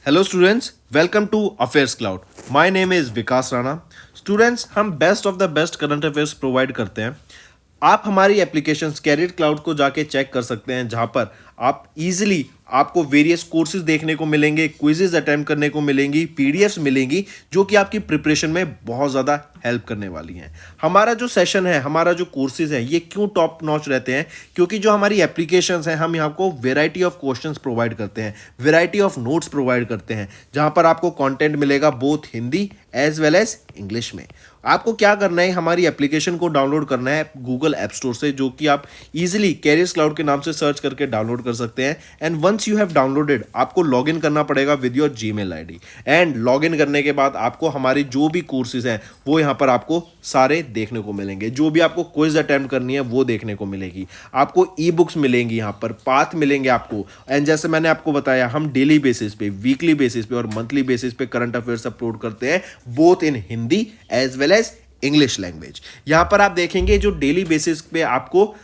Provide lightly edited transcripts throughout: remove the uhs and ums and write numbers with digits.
Hello students, welcome to Affairs Cloud. My name is Vikas Rana. Students, हम best of the best current affairs provide करते हैं। आप हमारी application career cloud को जाके चेक कर सकते हैं, जहां पर आप इजीली आपको वेरियस कोर्सेज देखने को मिलेंगे, क्विजेज अटेम्प्ट करने को मिलेंगी, पीडीएफ्स मिलेंगी जो कि आपकी प्रिपरेशन में बहुत ज़्यादा हेल्प करने वाली हैं। हमारा जो सेशन है, हमारा जो कोर्सेज है, ये क्यों टॉप नॉच रहते हैं? क्योंकि जो हमारी एप्लीकेशंस हैं, हम यहाँ को वेराइटी ऑफ क्वेश्चंस प्रोवाइड करते हैं, वेराइटी ऑफ नोट्स प्रोवाइड करते हैं, जहां पर आपको कंटेंट मिलेगा both Hindi as well as English में। आपको क्या करना है, हमारी एप्लीकेशन को डाउनलोड करना है गूगल ऐप स्टोर से, जो कि आप इजीली कैरियर्स क्लाउड के नाम से सर्च करके डाउनलोड कर सकते हैं। And once you have downloaded, आपको लॉगिन करना पड़ेगा with your Gmail ID. And login करने के बाद आपको हमारी जो भी कोर्सेज हैं वो यहाँ पर आपको सारे देखने को मिलेंगे। जो भी आपको क्विज अटेम्प्ट करनी है वो देखने को मिलेगी। आपको ई बुक्स मिलेंगी, यहाँ पर पाथ मिलेंगे आपको। एंड जैसे मैंने आपको बताया, हम डेली बेसिस पे, वीकली बेसिस पे और मंथली बेसिस पे करंट अफेयर्स अपलोड करते हैं, both in Hindi as well as English language. यहां पर आप देखेंगे जो डेली बेसिस पे आपको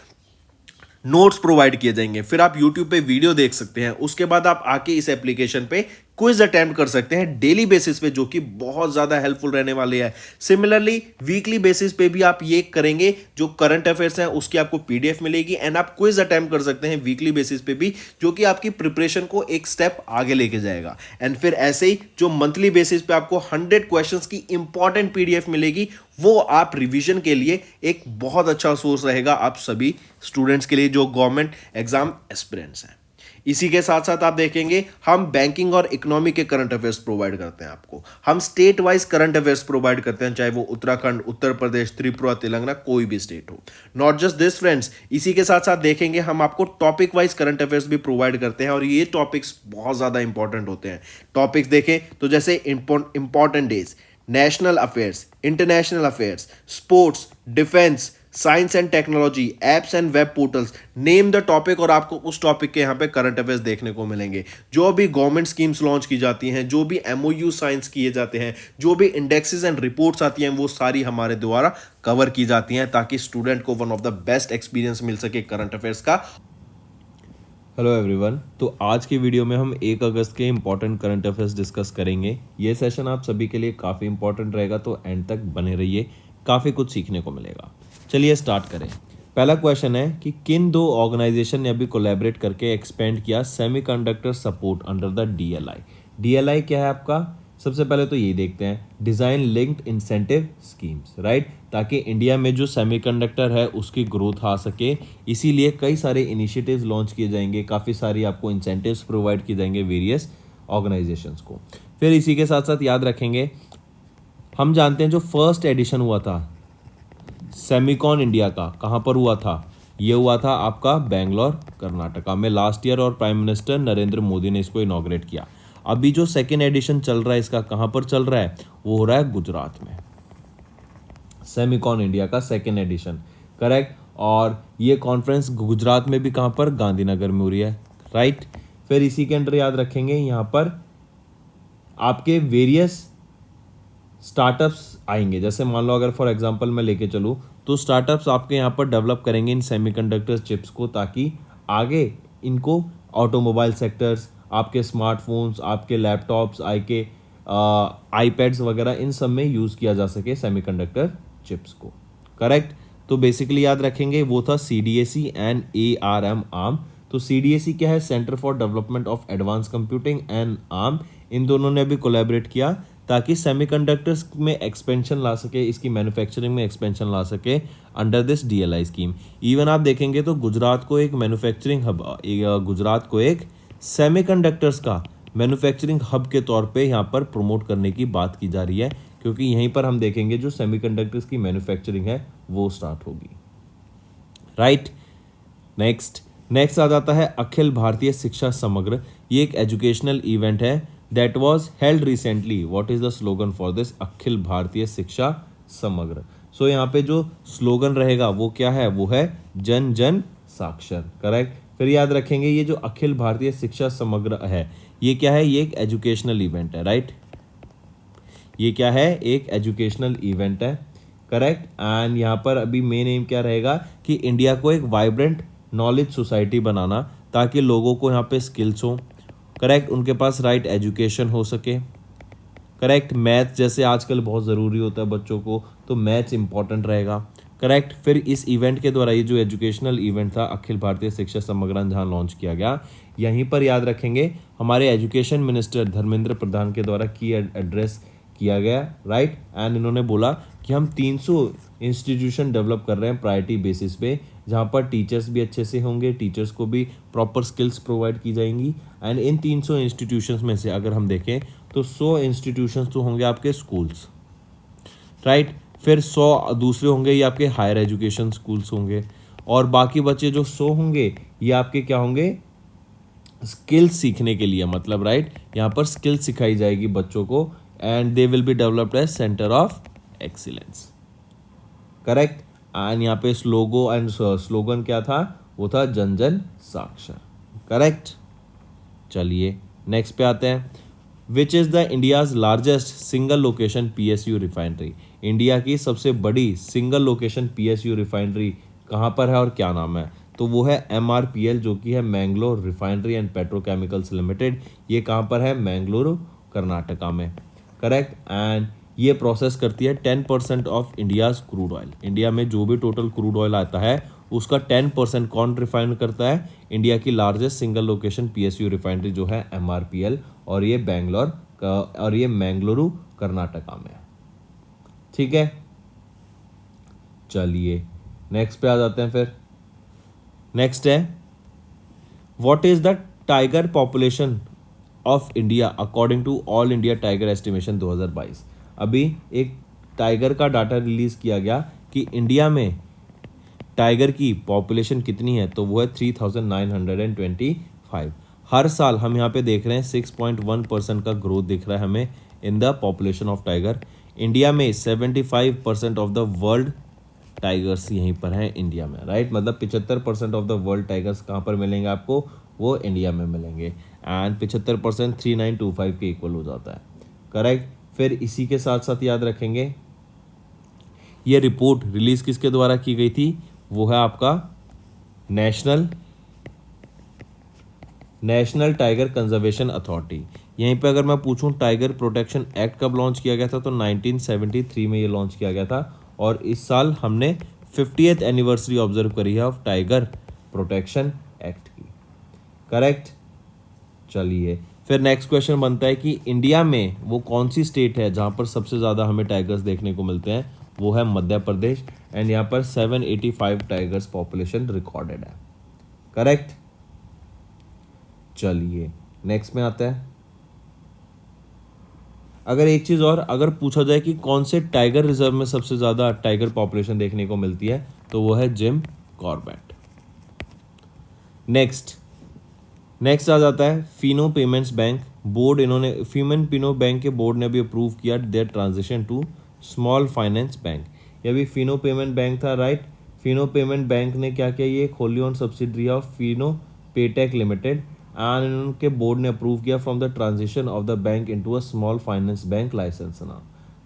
नोट्स प्रोवाइड किए जाएंगे, फिर आप यूट्यूब पे वीडियो देख सकते हैं, उसके बाद आप आके इस एप्लीकेशन पे क्विज अटेम्प्ट कर सकते हैं डेली बेसिस पे, जो कि बहुत ज़्यादा हेल्पफुल रहने वाले हैं। सिमिलरली वीकली बेसिस पे भी आप ये करेंगे, जो करंट अफेयर्स हैं उसकी आपको पीडीएफ मिलेगी एंड आप क्विज अटेम्प्ट कर सकते हैं वीकली बेसिस पे भी, जो कि आपकी प्रिपरेशन को एक स्टेप आगे लेके जाएगा। एंड फिर ऐसे ही जो मंथली बेसिस पे आपको 100 क्वेश्चंस की इंपॉर्टेंट पीडीएफ मिलेगी, वो आप रिवीजन के लिए एक बहुत अच्छा सोर्स रहेगा आप सभी स्टूडेंट्स के लिए जो गवर्नमेंट एग्जाम एस्पिरेंट्स हैं। इसी के साथ साथ आप देखेंगे, हम बैंकिंग और इकोनॉमी के करंट अफेयर्स प्रोवाइड करते हैं आपको। हम state wise current affairs provide करते हैं, चाहे वो उत्तराखंड, उत्तर प्रदेश, त्रिपुरा, तेलंगाना, कोई भी स्टेट हो। नॉट जस्ट दिस फ्रेंड्स, इसी के साथ साथ देखेंगे हम आपको टॉपिक वाइज करंट अफेयर्स भी प्रोवाइड करते हैं, और ये टॉपिक्स बहुत ज़्यादा इंपॉर्टेंट होते हैं। टॉपिक्स देखें तो जैसे important days, national affairs, international affairs, sports, defence, science and technology, apps and web portals, name the topic, और आपको उस टॉपिक के यहाँ पे करंट अफेयर्स देखने को मिलेंगे। जो भी गवर्नमेंट स्कीम्स लॉन्च की जाती हैं, जो भी एमओयू साइंस किए जाते हैं, जो भी इंडेक्सेस एंड रिपोर्ट्स आती हैं, वो सारी हमारे द्वारा कवर की जाती हैं, ताकि स्टूडेंट को one of the best experience मिल सके करंट अफेयर्स का। Hello everyone. तो आज की वीडियो में हम 1 अगस्त के इंपॉर्टेंट करंट अफेयर्स डिस्कस करेंगे। ये सेशन आप सभी के लिए काफ़ी इंपॉर्टेंट रहेगा, तो एंड तक बने रहिए, काफ़ी कुछ सीखने को मिलेगा। चलिए स्टार्ट करें। पहला क्वेश्चन है कि किन दो ऑर्गेनाइजेशन ने अभी कोलैबोरेट करके एक्सपेंड किया semiconductor support under the DLI. DLI क्या है आपका? सबसे पहले तो ये देखते हैं, design linked incentive schemes, right, ताकि इंडिया में जो सेमीकंडक्टर है उसकी ग्रोथ आ सके। इसीलिए कई सारे इनिशिएटिव्स लॉन्च किए जाएंगे, काफ़ी सारी आपको इंसेंटिव्स प्रोवाइड किए जाएंगे वेरियस ऑर्गेनाइजेशंस को। फिर इसी के साथ साथ याद रखेंगे, हम जानते हैं जो फर्स्ट एडिशन हुआ था सेमिकॉन इंडिया का, कहाँ पर हुआ था? ये हुआ था आपका बेंगलोर कर्नाटका में लास्ट ईयर, और प्राइम मिनिस्टर नरेंद्र मोदी ने इसको इनॉग्रेट किया। अभी जो सेकेंड एडिशन चल रहा है इसका, कहाँ पर चल रहा है? वो हो रहा है गुजरात में, सेमिकॉन इंडिया का सेकेंड एडिशन, करेक्ट। और ये कॉन्फ्रेंस गुजरात में भी कहाँ पर? गांधीनगर में हो रही है, राइट। फिर इसी के अंदर याद रखेंगे, यहाँ पर आपके वेरियस स्टार्टअप्स आएंगे। जैसे मान लो अगर फॉर एग्जांपल मैं लेके चलूँ, तो स्टार्टअप्स आपके यहाँ पर डेवलप करेंगे इन सेमीकंडक्टर चिप्स को, ताकि आगे इनको ऑटोमोबाइल सेक्टर्स, आपके स्मार्टफोन्स, आपके लैपटॉप्स, आईपैड्स वगैरह, इन सब में यूज़ किया जा सके सेमीकंडक्टर चिप्स को, करेक्ट। तो बेसिकली याद रखेंगे, वो था CDAC एंड ARM आर्म। तो CDAC क्या है? Centre for development of advance computing, and ARM, इन दोनों ने भी कोलैबोरेट किया ताकि सेमीकंडक्टर्स में एक्सपेंशन ला सके, इसकी मैन्युफैक्चरिंग में एक्सपेंशन ला सके under this DLI scheme. Even आप देखेंगे तो गुजरात को एक मैन्युफैक्चरिंग हब, गुजरात को एक सेमीकंडक्टर्स का मैन्युफैक्चरिंग हब के तौर पे यहाँ पर प्रमोट करने की बात की जा रही है, क्योंकि यहीं पर हम देखेंगे जो सेमीकंडक्टर्स की मैन्युफैक्चरिंग है वो स्टार्ट होगी, राइट। नेक्स्ट आ जाता है अखिल भारतीय शिक्षा समग्र। ये एक एजुकेशनल इवेंट है that was held recently. What is the slogan for this Akhil Bharatiya Shiksha समग्र? सो यहाँ पे जो स्लोगन रहेगा वो क्या है? वो है जन जन साक्षर, करेक्ट। फिर याद रखेंगे, ये जो अखिल भारतीय शिक्षा समग्र है, ये क्या है? ये एक एजुकेशनल इवेंट है, राइट। ये क्या है? एक एजुकेशनल इवेंट है, करेक्ट। एंड यहाँ पर अभी मेन एम क्या रहेगा कि इंडिया को एक वाइब्रेंट नॉलेज सोसाइटी बनाना, ताकि लोगों को यहाँ पे स्किल्स हो, करेक्ट, उनके पास राइट एजुकेशन हो सके, करेक्ट, मैथ्स जैसे आजकल बहुत ज़रूरी होता है बच्चों को, तो मैथ्स इंपॉर्टेंट रहेगा, करेक्ट। फिर इस इवेंट के द्वारा, ये जो एजुकेशनल इवेंट था अखिल भारतीय शिक्षा समग्रन जहाँ लॉन्च किया गया, यहीं पर याद रखेंगे हमारे एजुकेशन मिनिस्टर धर्मेंद्र प्रधान के द्वारा की एड्रेस किया गया, राइट। एंड इन्होंने बोला कि हम 300 इंस्टीट्यूशन डेवलप कर रहे हैं प्रायोरिटी बेसिस पे, जहाँ पर टीचर्स भी अच्छे से होंगे, टीचर्स को भी प्रॉपर स्किल्स प्रोवाइड की जाएंगी। एंड इन 300 इंस्टीट्यूशंस में से अगर हम देखें तो 100 इंस्टीट्यूशंस तो होंगे आपके स्कूल्स, राइट। फिर 100 दूसरे होंगे ये आपके हायर एजुकेशन स्कूल्स होंगे, और बाकी बच्चे जो 100 होंगे ये आपके क्या होंगे, स्किल्स सीखने के लिए, मतलब राइट, यहाँ पर स्किल्स सिखाई जाएगी बच्चों को, and they will be developed as centre of excellence, correct. And यहाँ पे स्लोगो एंड स्लोगन क्या था, वो था जन जन साक्षर, करेक्ट। चलिए नेक्स्ट पे आते हैं। Which is the India's largest single location PSU refinery, India की सबसे बड़ी सिंगल लोकेशन PSU रिफाइनरी कहाँ पर है और क्या नाम है, तो वो है MRPL, जो कि है Mangalore refinery and petrochemicals limited. ये कहाँ पर है, मैंगलोर कर्नाटका में, करेक्ट। एंड ये प्रोसेस करती है 10% of India's crude oil, India में जो भी टोटल क्रूड ऑयल आता है उसका 10% कौन रिफाइन करता है, इंडिया की largest single location PSU refinery जो है MRPL, और ये बेंगलोर का, और ये मैंगलुरु कर्नाटका में है, ठीक है। चलिए नेक्स्ट पे आ जाते हैं। फिर नेक्स्ट है, what is the tiger population of India according to all India tiger estimation 2022। अभी एक टाइगर का डाटा रिलीज किया गया कि इंडिया में टाइगर की पॉपुलेशन कितनी है, तो वो है 3925। हर साल हम यहाँ पे देख रहे हैं 6.1% का ग्रोथ दिख रहा है हमें in the population of tiger. India में 75% ऑफ द वर्ल्ड टाइगर्स यहीं पर हैं इंडिया में, राइट। मतलब 75% ऑफ द वर्ल्ड टाइगर्स कहाँ पर मिलेंगे आपको, वो इंडिया में मिलेंगे। एंड 75% 3925 के इक्वल हो जाता है, करेक्ट। फिर इसी के साथ साथ याद रखेंगे, ये रिपोर्ट रिलीज किसके द्वारा की गई थी, वो है आपका नेशनल टाइगर कंजर्वेशन अथॉरिटी। यहीं पे अगर मैं पूछूं टाइगर प्रोटेक्शन एक्ट कब लॉन्च किया गया था, तो 1973 में ये लॉन्च किया गया था, और इस साल हमने 50th एनिवर्सरी ऑब्जर्व करी है ऑफ टाइगर प्रोटेक्शन एक्ट की, करेक्ट। चलिए फिर नेक्स्ट क्वेश्चन बनता है कि इंडिया में वो कौन सी स्टेट है जहाँ पर सबसे ज़्यादा हमें टाइगर्स देखने को मिलते हैं, वो है मध्य प्रदेश। एंड यहाँ पर 785 टाइगर्स पॉपुलेशन रिकॉर्डेड है, करेक्ट। चलिए नेक्स्ट में आता है, अगर एक चीज़ और अगर पूछा जाए कि कौन से टाइगर रिजर्व में सबसे ज़्यादा टाइगर पॉपुलेशन देखने को मिलती है, तो वो है जिम कॉर्बेट। नेक्स्ट आ जाता है फिनो पेमेंट्स बैंक बोर्ड। इन्होंने फिनो बैंक के बोर्ड ने भी अप्रूव किया their transition to small finance bank. ये भी फिनो पेमेंट बैंक था, राइट। फिनो पेमेंट बैंक ने क्या किया, ये wholly owned subsidiary of Fino Paytech limited, and उनके बोर्ड ने अप्रूव किया from the transition of the bank into a small finance bank licence ना,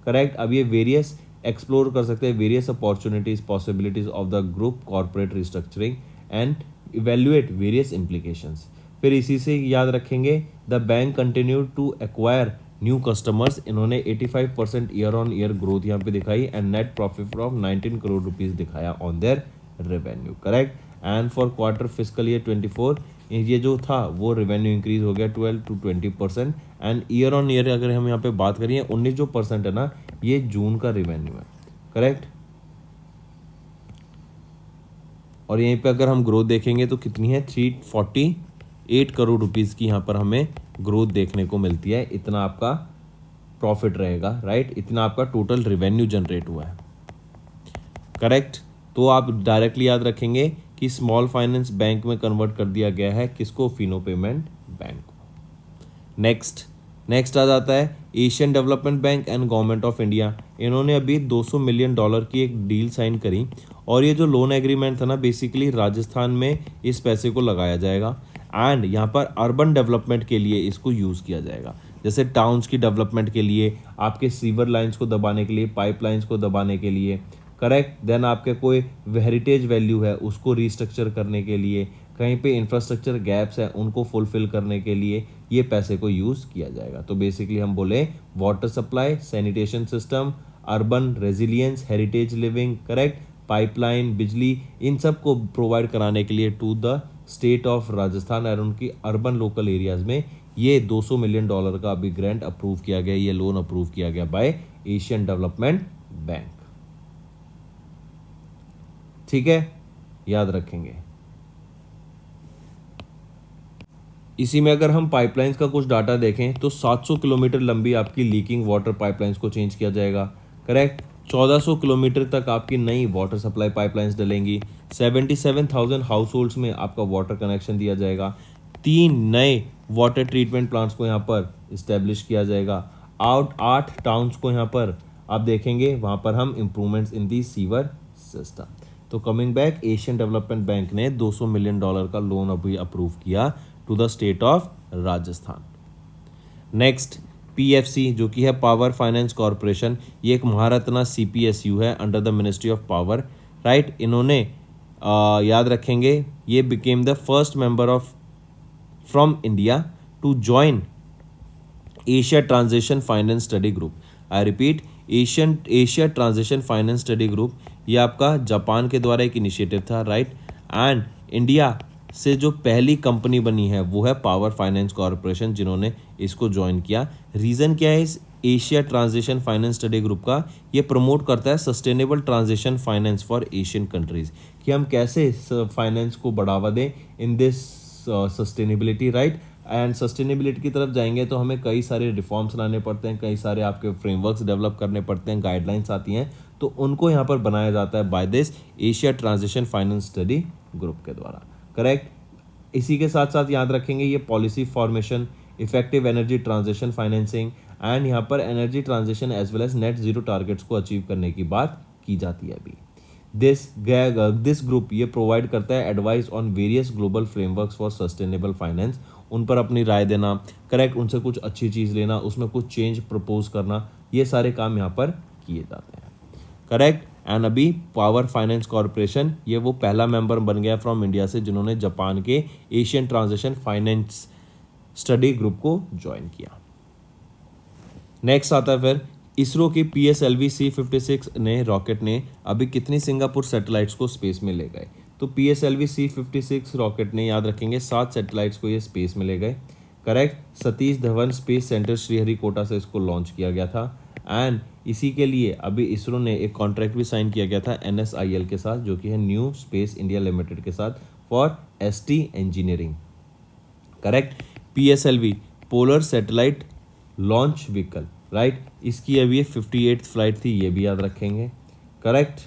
करेक्ट। अब ये वेरियस एक्सप्लोर कर सकते हैं various opportunities possibilities of the group corporate restructuring and evaluate various implications. फिर इसी से याद रखेंगे, the bank continue to acquire new customers. इन्होंने 85% ईयर ऑन ईयर ग्रोथ यहाँ पे दिखाई, and net profit of 19 crore rupees दिखाया on their revenue, correct. And for quarter physical year 24 ये जो था वो रेवेन्यू इंक्रीज हो गया 12 to 20%। And year on year अगर हम यहाँ पे बात करें 19 जो % है ना, ये जून का रेवेन्यू है, करेक्ट। और यहीं पे अगर हम ग्रोथ देखेंगे तो कितनी है, 348 करोड़ रुपीज़ की यहाँ पर हमें ग्रोथ देखने को मिलती है। इतना आपका प्रॉफिट रहेगा, राइट। इतना आपका टोटल रेवेन्यू जनरेट हुआ है, करेक्ट। तो आप डायरेक्टली याद रखेंगे कि स्मॉल फाइनेंस बैंक में कन्वर्ट कर दिया गया है किसको, फिनो पेमेंट बैंक को। नेक्स्ट आ जाता है Asian development bank and government of India. इन्होंने अभी $200 मिलियन की एक डील साइन करी, और ये जो लोन एग्रीमेंट था ना, बेसिकली राजस्थान में इस पैसे को लगाया जाएगा, एंड यहाँ पर अर्बन डेवलपमेंट के लिए इसको यूज़ किया जाएगा। जैसे टाउन्स की डेवलपमेंट के लिए, आपके सीवर लाइंस को दबाने के लिए, पाइप लाइंस को दबाने के लिए, करेक्ट। देन आपके कोई हेरिटेज वैल्यू है उसको रिस्ट्रक्चर करने के लिए, कहीं पे इंफ्रास्ट्रक्चर गैप्स हैं उनको फुलफिल करने के लिए ये पैसे को यूज़ किया जाएगा। तो बेसिकली हम बोले water supply, sanitation system, urban resilience, heritage living, correct, pipeline, बिजली, इन सब को प्रोवाइड कराने के लिए to the state of Rajasthan और उनकी अर्बन लोकल एरियाज में ये $200 मिलियन का अभी ग्रांट अप्रूव किया गया, ये लोन अप्रूव किया गया बाय एशियन डेवलपमेंट बैंक। ठीक है, याद रखेंगे। इसी में अगर हम पाइपलाइंस का कुछ डाटा देखें तो 700 किलोमीटर लंबी आपकी लीकिंग वाटर पाइपलाइंस को चेंज किया जाएगा, करेक्ट। 1400 किलोमीटर तक आपकी नई वाटर सप्लाई पाइपलाइंस डलेंगी। 77,000 हाउस होल्ड्स में आपका वाटर कनेक्शन दिया जाएगा। 3 नए वाटर ट्रीटमेंट प्लांट्स को यहाँ पर इस्टेब्लिश किया जाएगा। 8 टाउन्स को यहाँ पर आप देखेंगे, वहाँ पर हम improvements in the sewer system. तो coming back, Asian development bank ने $200 मिलियन का लोन अभी अप्रूव किया to the state of Rajasthan. Next, PFC जो कि है पावर फाइनेंस कॉरपोरेशन, ये एक महारत्ना सीपीएसयू है under the ministry of power, right. इन्होंने याद रखेंगे ये became the first member of from India to join Asia transition finance study group. I repeat, Asia transition finance study group, ये आपका Japan के द्वारा एक इनिशिएटिव था, राइट। एंड इंडिया से जो पहली कंपनी बनी है वो है पावर फाइनेंस कॉरपोरेशन, जिन्होंने इसको ज्वाइन किया। रीज़न क्या है इस Asia transition finance study group का? ये प्रमोट करता है sustainable transition finance for Asian countries, कि हम कैसे फाइनेंस को बढ़ावा दें in this sustainability, right. And sustainability की तरफ जाएंगे तो हमें कई सारे रिफॉर्म्स लाने पड़ते हैं, कई सारे आपके फ्रेमवर्क्स डेवलप करने पड़ते हैं, गाइडलाइंस आती हैं, तो उनको यहाँ पर बनाया जाता है by this Asia transition finance study group के द्वारा, करेक्ट। इसी के साथ साथ याद रखेंगे ये policy formation, effective energy transition financing and यहाँ पर energy transition as well as net zero targets को अचीव करने की बात की जाती है अभी। दिस ग्रुप ये प्रोवाइड करता है advice on various global frameworks for sustainable finance, उन पर अपनी राय देना, करेक्ट, उनसे कुछ अच्छी चीज़ लेना, उसमें कुछ चेंज प्रपोज करना, ये सारे काम यहाँ पर किए जाते हैं, करेक्ट। एंड अभी पावर फाइनेंस कॉरपोरेशन ये वो पहला मेंबर बन गया फ्रॉम इंडिया से जिन्होंने जापान के Asian transition finance study group को ज्वाइन किया। नेक्स्ट आता है फिर इसरो की PSLV C56 ने रॉकेट ने अभी कितनी सिंगापुर सैटेलाइट्स को स्पेस में ले गए? तो PSLV C56 रॉकेट ने, याद रखेंगे, 7 सैटेलाइट्स को ये स्पेस में ले गए, correct. Satish Dhawan space centre Sriharikota से इसको लॉन्च किया गया था। एंड इसी के लिए अभी इसरो ने एक कॉन्ट्रैक्ट भी साइन किया गया था NSIL के साथ, जो कि है न्यू स्पेस इंडिया लिमिटेड के साथ, for ST engineering, correct. PSLV polar satellite launch vehicle, right, इसकी अभी 58th फ्लाइट थी, ये भी याद रखेंगे, करेक्ट।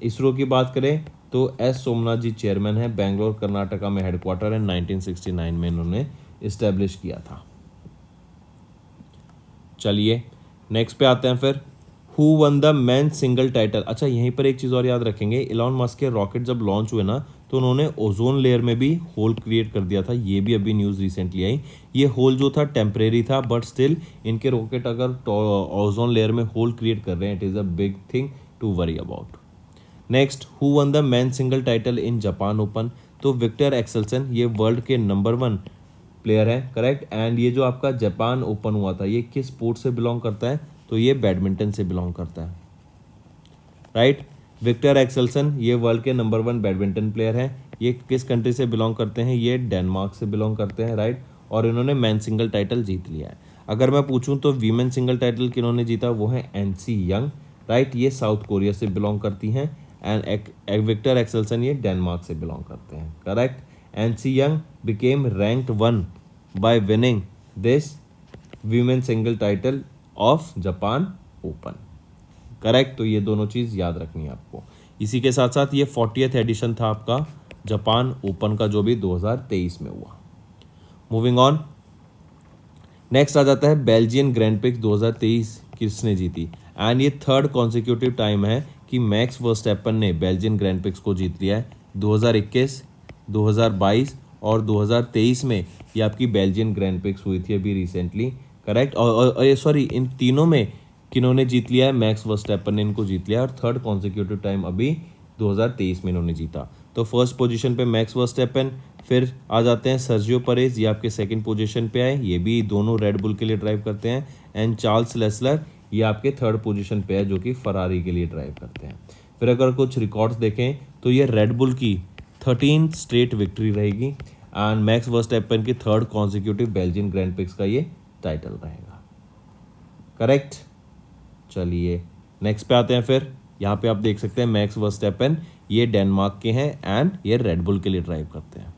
इसरो की बात करें तो S सोमनाथ जी चेयरमैन है, बेंगलोर कर्नाटका में हेडक्वार्टर है, 1969 में इन्होंने इस्टेब्लिश किया था। चलिए नेक्स्ट पे आते हैं फिर, who won the man single title. अच्छा, यहीं पर एक चीज़ और याद रखेंगे, इलॉन मस्क के रॉकेट जब लॉन्च हुए ना तो उन्होंने ओजोन लेयर में भी होल क्रिएट कर दिया था, ये भी अभी न्यूज़ रिसेंटली आई। ये होल जो था टेम्परेरी था, बट स्टिल इनके रॉकेट अगर ओजोन लेयर में होल क्रिएट कर रहे हैं, it is a big thing to worry about. Next, who won the man single title in Japan open. तो विक्टर एक्सेल्सन ये वर्ल्ड के नंबर 1 प्लेयर है, करेक्ट। एंड ये जो आपका जापान ओपन हुआ था ये किस स्पोर्ट से बिलोंग करता है? तो ये बैडमिंटन से बिलोंग करता है, राइट। विक्टर एक्सेल्सन ये वर्ल्ड के नंबर 1 बैडमिंटन प्लेयर है। ये किस कंट्री से बिलोंग करते हैं? ये डेनमार्क से बिलोंग करते हैं, राइट। और इन्होंने मैन सिंगल टाइटल जीत लिया है। अगर मैं पूछूं तो वीमेन सिंगल टाइटल किन्होंने जीता? वो है एनसी यंग, राइट। ये साउथ कोरिया से बिलोंग करती हैं। एंड विक्टर एक्सेल्सन ये डेनमार्क से बिलोंग करते हैं, correct. NC young became ranked 1 bye winning this women single title of Japan open, correct. तो ये दोनों चीज़ याद रखनी है आपको। इसी के साथ साथ ये 40th एडिशन था आपका जापान ओपन का, जो भी 2023 में हुआ। मूविंग ऑन, नेक्स्ट आ जाता है बेल्जियन ग्रैंड प्रिक्स 2023 किसने जीती? एंड ये 3rd कॉन्सिक्यूटिव टाइम है कि मैक्स वर्स्टैपन ने बेल्जियन ग्रैंड प्रिक्स को जीत लिया है। 2021, 2022 और 2023 में ये आपकी बेल्जियन ग्रैंड प्रिक्स हुई थी अभी रिसेंटली, करेक्ट। और सॉरी, इन तीनों में किन्होंने जीत लिया है? मैक्स वर्स्टैपन ने इनको जीत लिया, और 3rd कॉन्सिक्यूटिव टाइम अभी 2023 में इन्होंने जीता। तो फर्स्ट पोजीशन पे मैक्स वर्स्टैपन, फिर आ जाते हैं सर्जियो परेज, ये आपके सेकंड पोजीशन पे आए, ये भी दोनों रेड बुल के लिए ड्राइव करते हैं। एंड चार्ल्स लेसलर ये आपके थर्ड पोजीशन पे है जो कि फरारी के लिए ड्राइव करते हैं। फिर अगर कुछ रिकॉर्ड्स देखें तो ये रेड बुल की 13 स्ट्रेट विक्ट्री रहेगी एंड मैक्स वर्स्टैपन की third consecutive Belgian grand prix का ये टाइटल रहेगा। करेक्ट। चलिए नेक्स्ट पे आते हैं। फिर यहाँ पे आप देख सकते हैं मैक्स वर्स्टैपन ये डेनमार्क के हैं एंड ये रेड बुल के लिए ड्राइव करते हैं।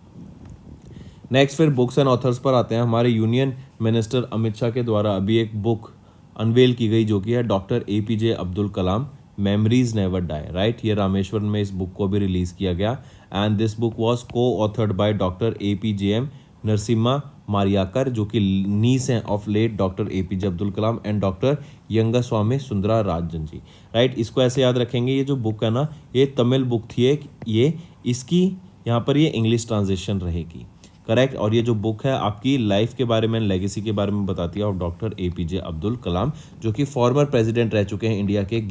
नेक्स्ट फिर बुक्स एंड ऑथर्स पर आते हैं। हमारे यूनियन मिनिस्टर अमित शाह के द्वारा अभी एक बुक अनवेल की गई जो कि है doctor APJ Abdul Kalam memories never die, right. ये रामेश्वरम में इस बुक को भी रिलीज किया गया and this book was co-authored by doctor APJM Narasimha Mariyakar जो कि नीस हैं of late doctor APJ Abdul Kalam and doctor Yangaswami Sundara Rajan ji, right. इसको ऐसे याद रखेंगे, ये जो बुक है ना ये तमिल बुक थी एक, ये इसकी यहाँ पर ये इंग्लिश ट्रांसलेशन रहेगी, करेक्ट। और ये जो बुक है आपकी लाइफ के बारे में, लेगेसी के बारे में बताती है और डॉक्टर APJ अब्दुल कलाम जो कि फॉर्मर प्रेसिडेंट रह चुके हैं इंडिया के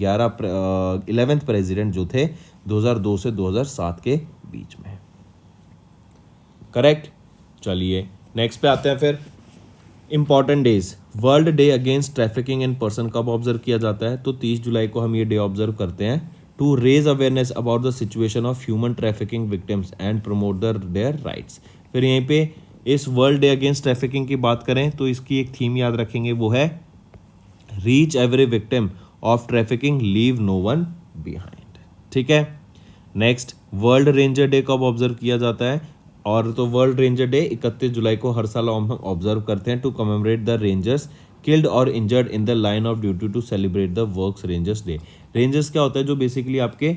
11th प्रेसिडेंट जो थे 2002 से 2007 के बीच में, करेक्ट। चलिए नेक्स्ट पे आते हैं। फिर important days, world day against trafficking in person कब ऑब्जर्व किया जाता है? तो 30 जुलाई को हम ये डे ऑब्जर्व करते हैं to raise awareness about the situation of human trafficking victims and promote their rights. फिर यहीं पे इस वर्ल्ड डे अगेंस्ट ट्रैफिकिंग की बात करें तो इसकी एक थीम याद रखेंगे, वो है reach every victim of trafficking, leave no one behind, ठीक है। नेक्स्ट वर्ल्ड रेंजर डे कब ऑब्जर्व किया जाता है? और तो वर्ल्ड रेंजर डे 31 जुलाई को हर साल हम ऑब्जर्व करते हैं to commemorate the rangers killed और injured in the line of duty to celebrate the works rangers day. Rangers क्या होता है? जो बेसिकली आपके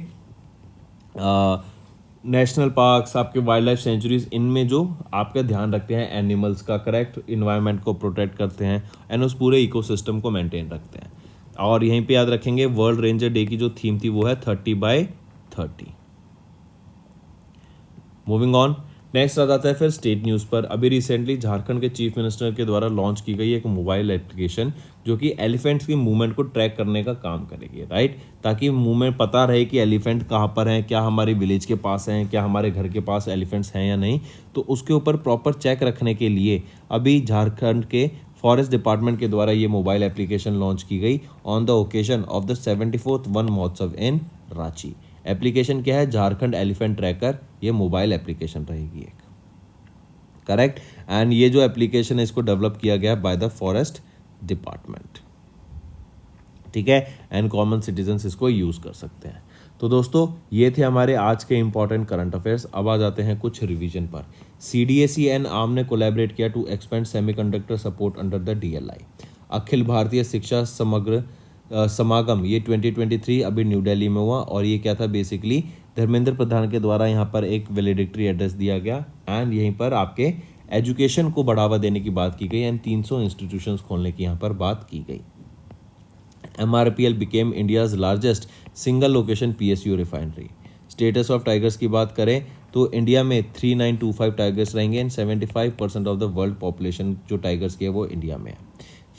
नेशनल पार्क्स, आपके वाइल्ड लाइफ सेंचुरीज, इनमें जो आपका ध्यान रखते हैं एनिमल्स का, करेक्ट, इन्वायरमेंट को प्रोटेक्ट करते हैं एंड उस पूरे इकोसिस्टम को मेंटेन रखते हैं। और यहीं पे याद रखेंगे वर्ल्ड रेंजर डे की जो थीम थी वो है 30/30। मूविंग ऑन, नेक्स्ट आ जाता है फिर स्टेट न्यूज़ पर। अभी रिसेंटली झारखंड के चीफ मिनिस्टर के द्वारा लॉन्च की गई एक मोबाइल एप्लीकेशन जो कि एलिफेंट्स की मूवमेंट को ट्रैक करने का काम करेगी, राइट। ताकि मूवमेंट पता रहे कि एलिफेंट कहाँ पर हैं, क्या हमारे विलेज के पास हैं, क्या हमारे घर के पास एलिफेंट्स हैं या नहीं। तो उसके ऊपर प्रॉपर चेक रखने के लिए अभी झारखंड के फॉरेस्ट डिपार्टमेंट के द्वारा ये मोबाइल एप्लीकेशन लॉन्च की गई on the occasion of the 74th one महोत्सव इन रांची। एप्लीकेशन क्या है? झारखंड एलिफेंट ट्रैकर, ये मोबाइल एप्लीकेशन रहेगी एक, करेक्ट। एंड ये जो एप्लीकेशन है इसको डेवलप किया गया बाय द फॉरेस्ट डिपार्टमेंट, ठीक है। एंड कॉमन सिटीजन्स इसको यूज कर सकते हैं। तो दोस्तों ये थे हमारे आज के इंपॉर्टेंट करंट अफेयर्स। अब आ जाते हैं कुछ रिवीजन पर। CDAC एंड आर्म ने कोलैबोरेट किया to expand semiconductor support under the DLI। Akhil Bharatiya Shiksha समग्र समागम ये 2023 अभी न्यू दिल्ली में हुआ और ये क्या था? बेसिकली धर्मेंद्र प्रधान के द्वारा यहाँ पर एक वैलेडिक्टरी एड्रेस दिया गया एंड यहीं पर आपके एजुकेशन को बढ़ावा देने की बात की गई एंड 300 इंस्टीट्यूशंस खोलने की यहाँ पर बात की गई। MRPL became India's largest single location PSU refinery. Status of tigers की बात करें तो इंडिया में 3925 टाइगर्स रहेंगे and 75% of the world population जो टाइगर्स की है वो इंडिया में है।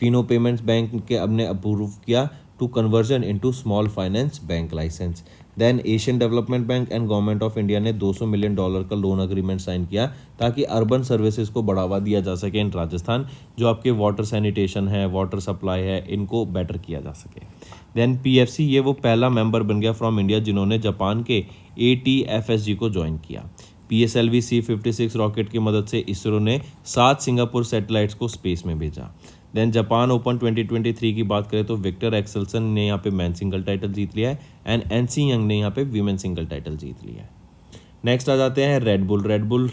फिनो पेमेंट्स बैंक के अब ने अप्रूव किया to conversion into small finance bank license. Then Asian development bank and government of India ने $200 मिलियन का लोन अग्रीमेंट साइन किया ताकि अर्बन सर्विसेज को बढ़ावा दिया जा सके इन राजस्थान। जो आपके वाटर सैनिटेशन है, वाटर सप्लाई है, इनको बेटर किया जा सके। देन PFC ये वो पहला मेंबर बन गया फ्रॉम इंडिया जिन्होंने जापान के ATFSG को ज्वाइन किया। PSLV C56 रॉकेट की मदद से इसरो ने 7 सिंगापुर सैटेलाइट्स को स्पेस में भेजा। देन जापान ओपन 2023 की बात करें तो विक्टर एक्सेल्सन ने यहाँ पे मैन सिंगल टाइटल जीत लिया है एंड एनसी यंग ने यहाँ पे वीमेन सिंगल टाइटल जीत लिया है। नेक्स्ट आ जाते हैं रेड बुल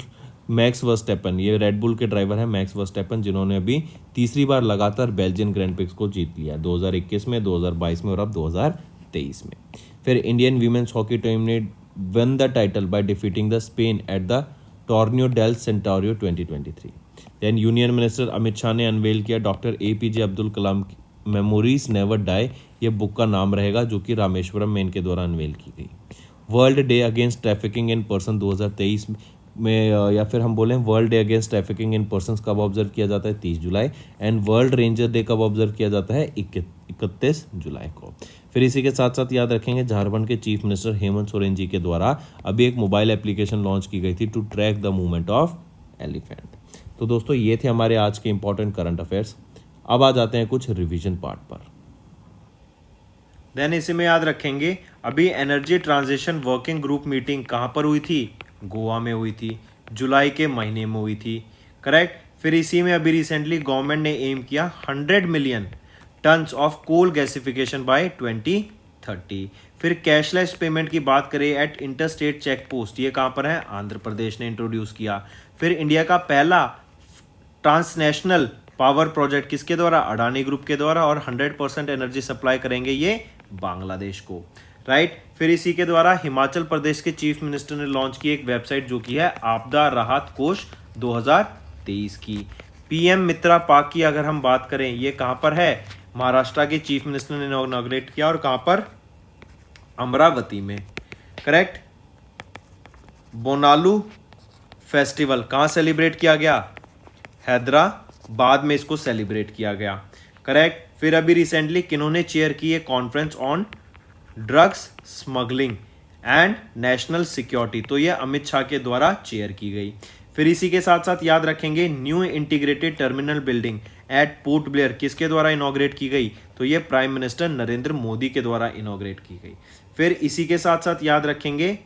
मैक्स वर्स्टैपन। ये रेड बुल के ड्राइवर हैं मैक्स वर्स्टैपन जिन्होंने अभी तीसरी बार लगातार बेल्जियन ग्रैंड प्रिक्स को जीत लिया, 2021 में, 2022 में और अब 2023 में। फिर इंडियन वीमेंस हॉकी टीम ने won the title by defeating the Spain at the Torneo del Centenario 2023। Then union minister Amit Shah ने अनवेल किया doctor APJ Abdul Kalam memories never die, ये बुक का नाम रहेगा जो कि रामेश्वरम में इनके द्वारा अनवेल की गई। World day against trafficking in person 2023 में, या फिर हम बोलें world day against trafficking in person कब ऑब्जर्व किया जाता है? 30 जुलाई। एंड वर्ल्ड रेंजर डे कब ऑब्जर्व किया जाता है? 31 जुलाई को। फिर इसी के साथ साथ याद रखेंगे झारखंड के चीफ मिनिस्टर हेमंत सोरेन जी के द्वारा अभी एक मोबाइल एप्लीकेशन लॉन्च की गई थी to track the movement of elephant. तो दोस्तों ये थे हमारे आज के इंपॉर्टेंट करंट अफेयर्स। अब आ जाते हैं कुछ रिवीजन पार्ट पर। देन इसी में याद रखेंगे अभी energy transition working group meeting कहाँ पर हुई थी, गोवा में हुई थी, जुलाई के महीने में हुई थी, करेक्ट। फिर इसी में अभी रिसेंटली गवर्नमेंट ने एम किया 100 million tons of coal gasification by 2030। फिर कैशलेस पेमेंट की बात करें एट इंटरस्टेट चेक पोस्ट, ये कहाँ पर है, आंध्र प्रदेश ने इंट्रोड्यूस किया। फिर इंडिया का पहला ट्रांसनेशनल पावर प्रोजेक्ट किसके द्वारा, अडानी ग्रुप के द्वारा, और 100% एनर्जी सप्लाई करेंगे ये बांग्लादेश को, राइट। फिर इसी के द्वारा हिमाचल प्रदेश के चीफ मिनिस्टर ने लॉन्च की एक वेबसाइट जो कि है आपदा राहत कोष 2023 की। पीएम मित्रा पार्क की अगर हम बात करें, ये कहां पर है, महाराष्ट्र के चीफ मिनिस्टर ने इनॉग्रेट किया, और कहां पर, अमरावती में, करेक्ट। बोनालू फेस्टिवल कहां सेलिब्रेट किया गया, हैदराबाद में इसको सेलिब्रेट किया गया, करेक्ट। फिर अभी रिसेंटली किन्होंने चेयर की है conference on drugs smuggling and national security, तो ये अमित शाह के द्वारा चेयर की गई। फिर इसी के साथ साथ याद रखेंगे new integrated terminal building at port Blair किसके द्वारा इनॉग्रेट की गई, तो ये प्राइम मिनिस्टर नरेंद्र मोदी के द्वारा इनॉग्रेट की गई। फिर इसी के साथ साथ याद रखेंगे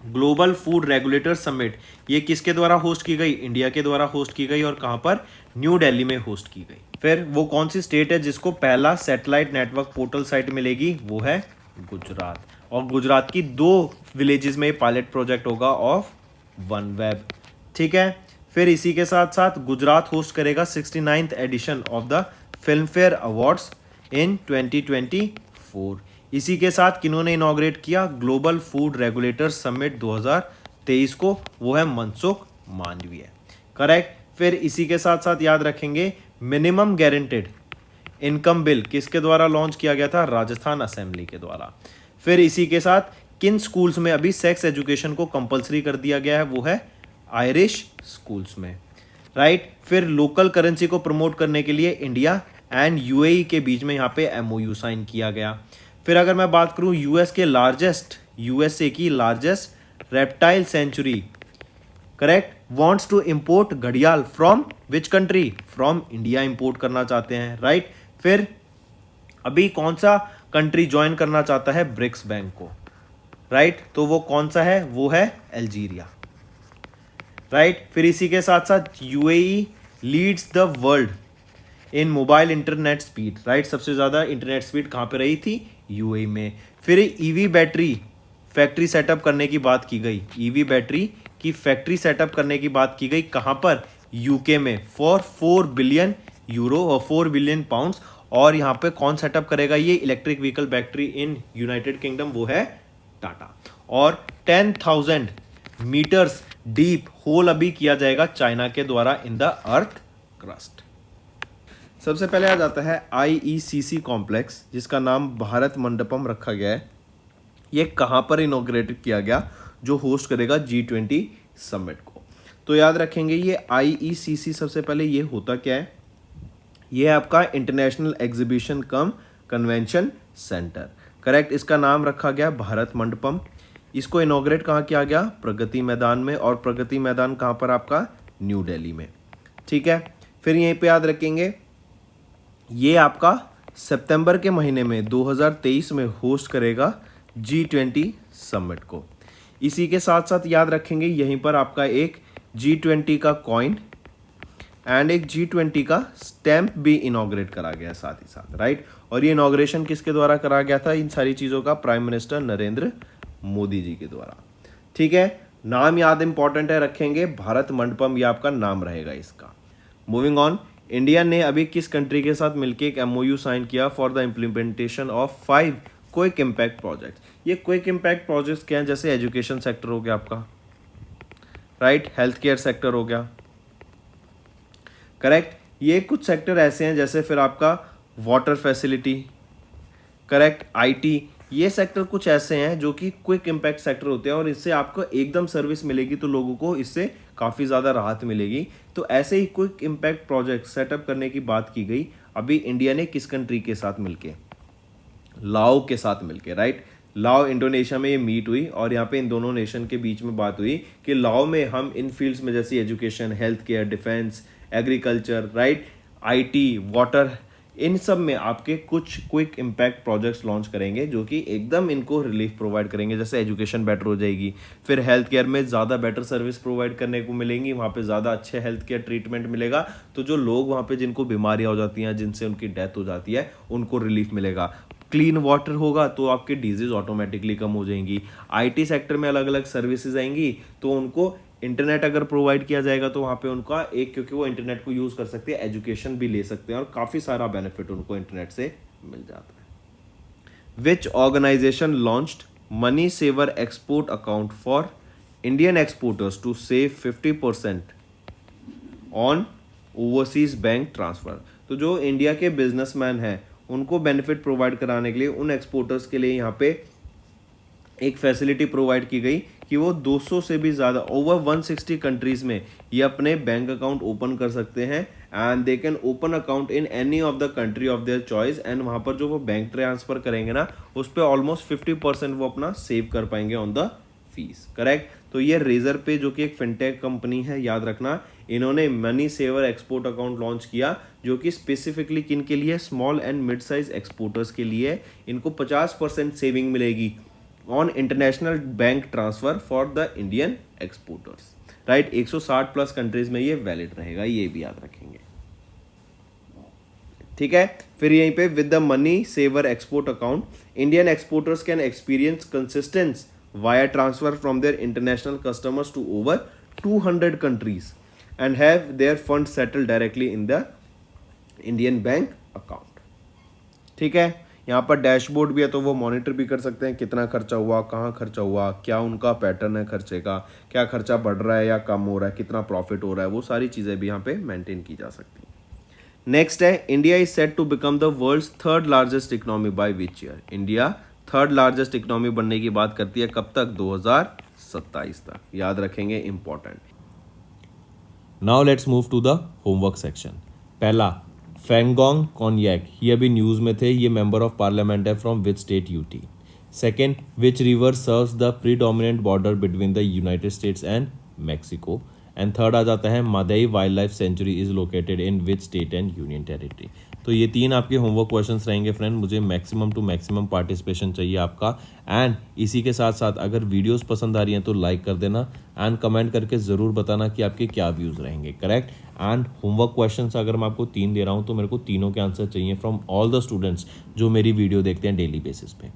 ग्लोबल फूड रेगुलेटर समिट, ये किसके द्वारा होस्ट की गई, इंडिया के द्वारा होस्ट की गई, और कहां पर, न्यू दिल्ली में होस्ट की गई। फिर वो कौन सी स्टेट है जिसको पहला सैटेलाइट नेटवर्क पोर्टल साइट मिलेगी, वो है गुजरात, और गुजरात की 2 विलेजेस में पायलट प्रोजेक्ट होगा ऑफ वन वेब, ठीक है। फिर इसी के साथ साथ गुजरात होस्ट करेगा 69th edition of the Filmfare awards in 2024। इसी के साथ किन्होंने इनॉग्रेट किया ग्लोबल फूड रेगुलेटर समिट 2023 को, वो है मनसुख मांडविया, करेक्ट। फिर इसी के साथ साथ याद रखेंगे मिनिमम गारंटेड इनकम बिल किसके द्वारा लॉन्च किया गया था, राजस्थान असेंबली के द्वारा। फिर इसी के साथ किन स्कूल्स में अभी सेक्स एजुकेशन को कंपलसरी कर दिया गया है, वो है आयरिश स्कूल्स में, राइट। फिर लोकल करेंसी को प्रमोट करने के लिए इंडिया एंड यूएई के बीच में यहाँ पे एमओयू साइन किया गया। फिर अगर मैं बात करूँ यूएसए की largest reptile sanctuary, correct, wants to import घड़ियाल from which country, from India import करना चाहते हैं, राइट। फिर अभी कौन सा कंट्री ज्वाइन करना चाहता है ब्रिक्स बैंक को, राइट, तो वो कौन सा है, वो है अल्जीरिया, राइट। फिर इसी के साथ साथ UAE leads the world in mobile internet speed, right, सबसे ज्यादा इंटरनेट स्पीड कहां पे रही थी, यूएई में। फिर ईवी बैटरी फैक्ट्री सेटअप करने की बात की गई, ईवी बैटरी की फैक्ट्री सेटअप करने की बात की गई, कहां पर, यूके में, फॉर 4 बिलियन यूरो और 4 बिलियन पाउंड्स, और यहां पे कौन सेटअप करेगा ये electric vehicle battery in United kingdom, वो है टाटा। और 10,000 मीटर्स डीप होल अभी किया जाएगा चाइना के द्वारा इन द अर्थ क्रस्ट। सबसे पहले आ जाता है आईईसीसी कॉम्प्लेक्स, जिसका नाम भारत मंडपम रखा गया है। ये कहाँ पर इनॉग्रेटेड किया गया, जो होस्ट करेगा G20 समिट को। तो याद रखेंगे ये आईईसीसी सबसे पहले ये होता क्या है, ये है आपका इंटरनेशनल एग्जीबिशन कम कन्वेंशन सेंटर, करेक्ट। इसका नाम रखा गया भारत मंडपम। इसको इनॉग्रेट कहाँ किया गया, प्रगति मैदान में, और प्रगति मैदान कहाँ पर आपका, न्यू दिल्ली में, ठीक है। फिर यहीं पे याद रखेंगे ये आपका सितंबर के महीने में 2023 में होस्ट करेगा G20 समिट को। इसी के साथ साथ याद रखेंगे यहीं पर आपका एक G20 का कॉइन एंड एक G20 का स्टैम्प भी इनॉग्रेट करा गया साथ ही साथ, राइट। और ये इनॉग्रेशन किसके द्वारा करा गया था, इन सारी चीज़ों का प्राइम मिनिस्टर नरेंद्र मोदी जी के द्वारा, ठीक है। नाम याद इंपॉर्टेंट है, रखेंगे भारत मंडपम, ये आपका नाम रहेगा इसका। मूविंग ऑन, इंडिया ने अभी किस कंट्री के साथ मिलकर एक एमओयू साइन किया for the implementation of 5 quick impact projects. ये क्विक इम्पैक्ट प्रोजेक्ट्स क्या हैं, जैसे एजुकेशन सेक्टर हो गया आपका, राइट, हेल्थ केयर सेक्टर हो गया, करेक्ट। ये कुछ सेक्टर ऐसे हैं जैसे फिर आपका वाटर फैसिलिटी, करेक्ट, आईटी, ये सेक्टर कुछ ऐसे हैं जो कि क्विक इम्पैक्ट सेक्टर होते हैं, और इससे आपको एकदम सर्विस मिलेगी तो लोगों को इससे काफ़ी ज़्यादा राहत मिलेगी। तो ऐसे ही क्विक इम्पैक्ट प्रोजेक्ट सेटअप करने की बात की गई अभी इंडिया ने किस कंट्री के साथ मिलके, लाओ के साथ मिलके, राइट। लाओ इंडोनेशिया में ये मीट हुई और यहाँ पे इन दोनों नेशन के बीच में बात हुई कि लाओ में हम इन फील्ड्स में जैसे education, health care, defence, agriculture, right, IT, water, इन सब में आपके कुछ क्विक इम्पैक्ट प्रोजेक्ट्स लॉन्च करेंगे जो कि एकदम इनको रिलीफ प्रोवाइड करेंगे। जैसे एजुकेशन बेटर हो जाएगी, फिर हेल्थ केयर में ज़्यादा बेटर सर्विस प्रोवाइड करने को मिलेंगी, वहाँ पे ज़्यादा अच्छे हेल्थ केयर ट्रीटमेंट मिलेगा। तो जो लोग वहाँ पे जिनको बीमारियाँ हो जाती हैं, जिनसे उनकी डेथ हो जाती है, उनको रिलीफ मिलेगा। क्लीन वाटर होगा तो आपकी डिजीज ऑटोमेटिकली कम हो जाएंगी। आईटी सेक्टर में अलग अलग सर्विसेज आएंगी तो उनको इंटरनेट अगर प्रोवाइड किया जाएगा तो वहाँ पे उनका एक, क्योंकि वो इंटरनेट को यूज़ कर सकते हैं, एजुकेशन भी ले सकते हैं और काफ़ी सारा बेनिफिट उनको इंटरनेट से मिल जाता है। Which organisation launched money saver export account for Indian exporters to save 50% on overseas bank transfer. तो जो इंडिया के बिजनेसमैन हैं उनको बेनिफिट प्रोवाइड कराने के लिए उन एक्सपोर्टर्स के लिए यहाँ पे एक फैसिलिटी प्रोवाइड की गई कि वो 200 से भी ज़्यादा, ओवर 160 कंट्रीज़ में ये अपने बैंक अकाउंट ओपन कर सकते हैं and they can open account in any of the country of their choice. And वहाँ पर जो वो बैंक ट्रांसफ़र करेंगे ना, उस पर ऑलमोस्ट 50% वो अपना सेव कर पाएंगे ऑन द फीस, करेक्ट। तो ये रेजर पे जो कि एक फिनटेक कंपनी है, याद रखना, इन्होंने money saver export account launch किया जो कि स्पेसिफिकली किन के लिए, small and mid size exporters के लिए। इनको 50% सेविंग मिलेगी on international bank transfer for the Indian exporters, right. 160 plus countries में ये वैलिड रहेगा, ये भी याद रखेंगे, ठीक है। फिर यहीं पे with the money saver export account Indian exporters can experience consistence via transfer from their international customers to over 200 countries and have their fund settle directly in the Indian bank account, ठीक है। यहाँ पर dashboard भी है तो वो monitor भी कर सकते हैं कितना खर्चा हुआ, कहाँ खर्चा हुआ, क्या उनका पैटर्न है खर्चे का, क्या खर्चा बढ़ रहा है या कम हो रहा है, कितना प्रॉफिट हो रहा है, वो सारी चीज़ें भी यहाँ पे मेंटेन की जा सकती हैं। नेक्स्ट है, India is set to become the world's third largest economy by which year. India third largest economy बनने की बात करती है, कब तक, 2027 तक, याद रखेंगे, important. Now let's move to the homework section. पहला, फेंगोंग कॉन्यैक, ये अभी न्यूज़ में थे, ये मेंबर ऑफ पार्लियामेंट है from which state, UT. Second, which river serves the predominant border between the United States and Mexico. And third आ जाता है, Mhadei wildlife sanctuary is located in which state and union territory. तो ये तीन आपके homework questions रहेंगे friend. मुझे maximum to maximum participation चाहिए आपका। एंड इसी के साथ साथ अगर वीडियोस पसंद आ रही हैं तो लाइक कर देना एंड कमेंट करके ज़रूर बताना कि आपके क्या व्यूज़ रहेंगे, करेक्ट। एंड होमवर्क क्वेश्चंस अगर मैं आपको 3 दे रहा हूँ तो मेरे को तीनों के आंसर चाहिए फ्रॉम ऑल द स्टूडेंट्स जो मेरी वीडियो देखते हैं डेली बेसिस पे,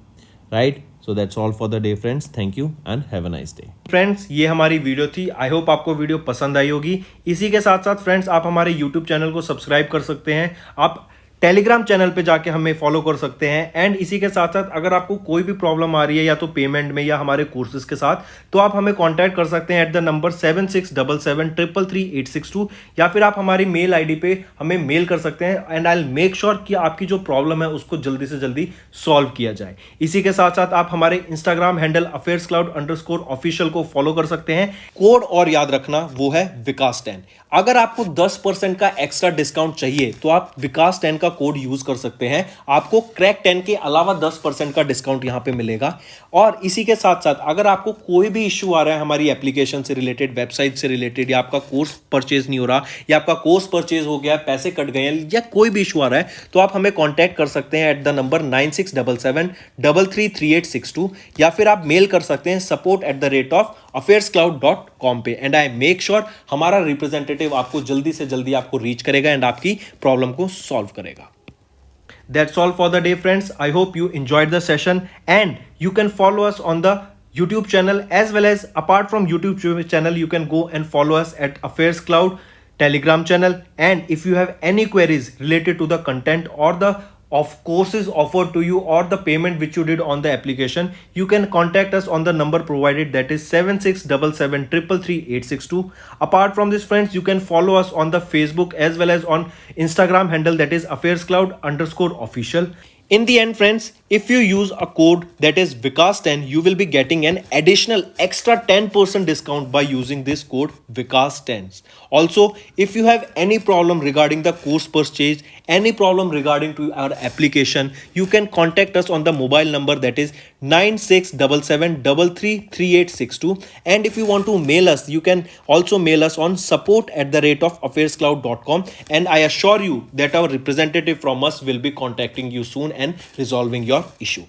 right. So that's all for the day friends, thank you and have a nice day. Friends, ये हमारी वीडियो थी, आई होप आपको वीडियो पसंद आई होगी। इसी के साथ साथ फ्रेंड्स, आप हमारे यूट्यूब चैनल को सब्सक्राइब कर सकते हैं, आप टेलीग्राम चैनल पे जाके हमें फॉलो कर सकते हैं। एंड इसी के साथ साथ अगर आपको कोई भी प्रॉब्लम आ रही है या तो पेमेंट में या हमारे कोर्सेज के साथ, तो आप हमें कांटेक्ट कर सकते हैं एट द नंबर 7677333862, या फिर आप हमारी मेल आईडी पे हमें मेल कर सकते हैं and I will make sure कि आपकी जो प्रॉब्लम है उसको जल्दी से जल्दी सॉल्व किया जाए। इसी के साथ साथ आप हमारे इंस्टाग्राम हैंडल affairscloud_official को फॉलो कर सकते हैं। कोड और याद रखना, वो है विकास 10। अगर आपको 10% का एक्स्ट्रा डिस्काउंट चाहिए तो आप विकास 10 का कोड यूज कर सकते हैं, आपको क्रैक 10 के अलावा 10% का डिस्काउंट यहां पे मिलेगा। और इसी के साथ साथ अगर आपको कोई भी इश्यू आ रहा है हमारी एप्लीकेशन से रिलेटेड, वेबसाइट से रिलेटेड, या आपका कोर्स परचेज नहीं हो रहा, या आपका कोर्स परचेज हो गया, पैसे कट गए हैं, या कोई भी इशू आ रहा है, तो आप हमें कॉन्टैक्ट कर सकते हैं एट द नंबर 9677333862, या फिर आप मेल कर सकते हैं support@affairscloud.com पे। एंड आई मेक श्योर हमारा रिप्रेजेंटेटिव आपको जल्दी से जल्दी आपको रीच करेगा एंड आपकी प्रॉब्लम को सॉल्व करेगा। That's all for the day, friends. I hope you enjoyed the session and you can follow us on the YouTube channel, as well as apart from YouTube channel, you can go and follow us at Affairs Cloud Telegram channel. And if you have any queries related to the content or the of courses offered to you or the payment which you did on the application, you can contact us on the number provided, that is 7677333862. Apart from this, friends, you can follow us on the Facebook as well as on Instagram handle, that is affairscloud_official. In the end, friends, If you use a code that is Vikas10, you will be getting an additional extra 10% discount by using this code Vikas10. Also, if you have any problem regarding the course purchase, any problem regarding to our application, you can contact us on the mobile number that is 9677333862. And if you want to mail us, you can also mail us on support@affairscloud.com, and I assure you that our representative from us will be contacting you soon and resolving your issue.